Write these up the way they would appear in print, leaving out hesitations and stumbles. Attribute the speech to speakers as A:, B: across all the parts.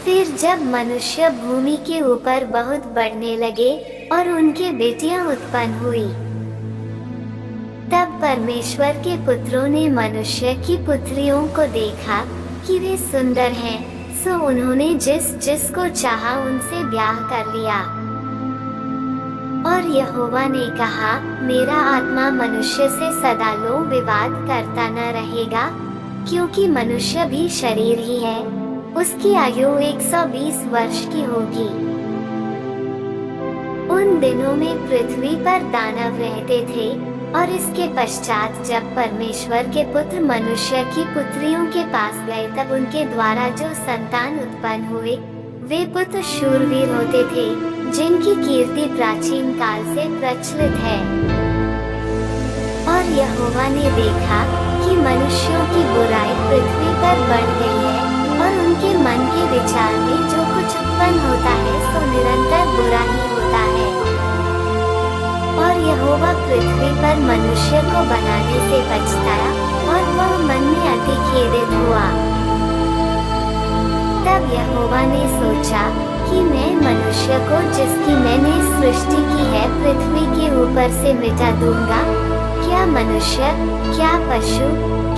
A: फिर जब मनुष्य भूमि के ऊपर बहुत बढ़ने लगे और उनके बेटियां उत्पन्न हुई, तब परमेश्वर के पुत्रों ने मनुष्य की पुत्रियों को देखा कि वे सुंदर हैं, सो उन्होंने जिसको चाहा उनसे ब्याह कर लिया। और यहोवा ने कहा, मेरा आत्मा मनुष्य से सदा लो विवाद करता न रहेगा, क्योंकि मनुष्य भी शरीर ही है, उसकी आयु 120 वर्ष की होगी। उन दिनों में पृथ्वी पर दानव रहते थे, और इसके पश्चात जब परमेश्वर के पुत्र मनुष्य की पुत्रियों के पास गए, तब उनके द्वारा जो संतान उत्पन्न हुए वे पुत्र शूरवीर होते थे, जिनकी कीर्ति प्राचीन काल से प्रचलित है। और यहोवा ने देखा कि मनुष्यों की बुराई पृथ्वी पर बढ़ गई है, और उनके मन के विचार में जो कुछ उत्पन्न होता है सो निरंतर बुरा ही होता है। और यहोवा पृथ्वी पर मनुष्य को बनाने से पछताया, और वह मन में अति खेदित हुआ। तब यहोवा ने सोचा कि मैं मनुष्य को जिसकी मैंने सृष्टि की है पृथ्वी के ऊपर से मिटा दूंगा, क्या मनुष्य, क्या पशु,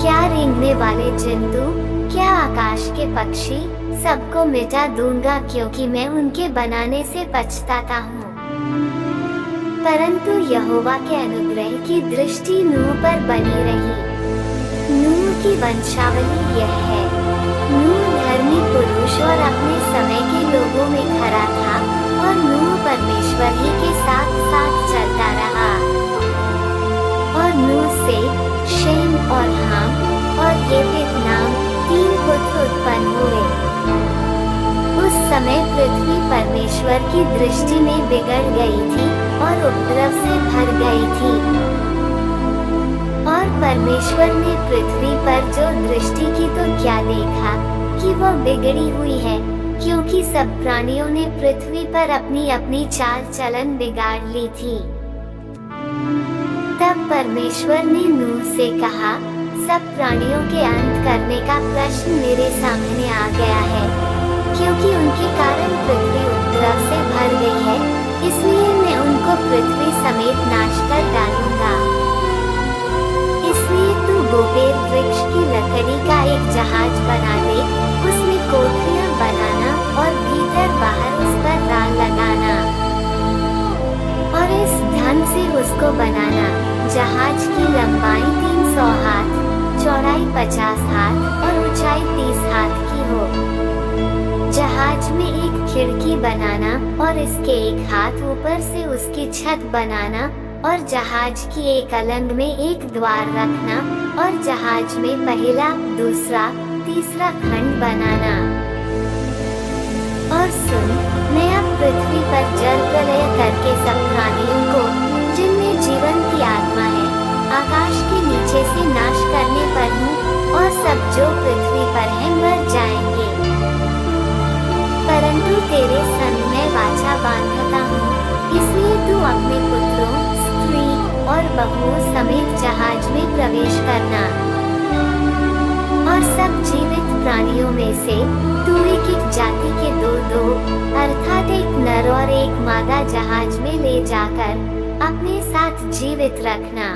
A: क्या रेंगने वाले जंतु, क्या आकाश के पक्षी, सबको मिटा दूंगा, क्योंकि मैं उनके बनाने से पछताता हूँ। परंतु यहोवा के अनुग्रह की दृष्टि नूह पर बनी रही। नूह की वंशावली यह है। नूह धर्मी पुरुष और अपने समय के लोगों में खरा था, और नूह परमेश्वर ही के साथ साथ चलता रहा। और नूह से शेम और हाम और येफेत नाम 3 पुत्र उत्पन्न हुए। उस समय पृथ्वी परमेश्वर की दृष्टि में बिगड़ गई थी और उपद्रव से भर गई थी। और परमेश्वर ने पृथ्वी पर जो दृष्टि की तो क्या देखा कि वह बिगड़ी हुई है, क्योंकि सब प्राणियों ने पृथ्वी पर अपनी अपनी चाल चलन बिगाड़ ली थी। तब परमेश्वर ने नूह से कहा, सब प्राणियों के अंत करने का प्रश्न मेरे सामने आ गया है, क्योंकि उनके कारण पृथ्वी उपद्रव से भर गई है, इसलिए मैं उनको पृथ्वी समेत नाश कर डालूंगा। इसलिए तू बोपेर वृक्ष की लकड़ी का एक जहाज बना दे, उसमें कोठरियां बनाना और भीतर बाहर उस पर राल लगाना, और इस ढंग से उसको बनाना, जहाज की लंबाई 300 हाथ, चौड़ाई 50 हाथ और ऊंचाई 30 हाथ की हो। जहाज में एक खिड़की बनाना और इसके एक हाथ ऊपर से उसकी छत बनाना, और जहाज की एक अलंग में एक द्वार रखना, और जहाज में पहला, दूसरा, तीसरा खंड बनाना। और सुन, मैं अब पृथ्वी पर जल प्रलय करके सब प्राणियों को, जिनमें जीवन की आत्मा है, आकाश के नीचे से नाश करने पर हूँ, और सब जो पृथ्वी पर है मर जाएंगे। परंतु तेरे संग मैं वाचा बांधता हूँ, इसलिए तू अपने पुत्रों, स्त्री और बहुओं समेत जहाज में प्रवेश करना। और सब जीवित प्राणियों में से तू एक जाति के 2-2, अर्थात एक नर और एक मादा जहाज में ले जाकर अपने साथ जीवित रखना।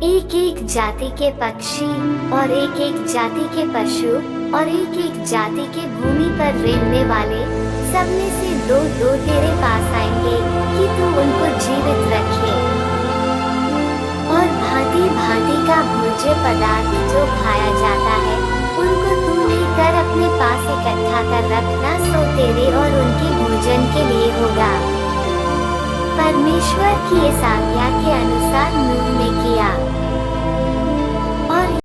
A: एक जाति के पक्षी और एक जाति के पशु और एक जाति के भूमि पर रेंगने वाले, सब में से 2-2 तेरे पास आएंगे कि तू उनको जीवित रखे। और भांति भांति का भोज्य पदार्थ जो खाया जाता है, उनको तू लेकर अपने पास इकट्ठा कर रखना, सो तेरे और उनके भोजन के लिए होगा। परमेश्वर की इस आज्ञा के अनुसार नूह ने किया।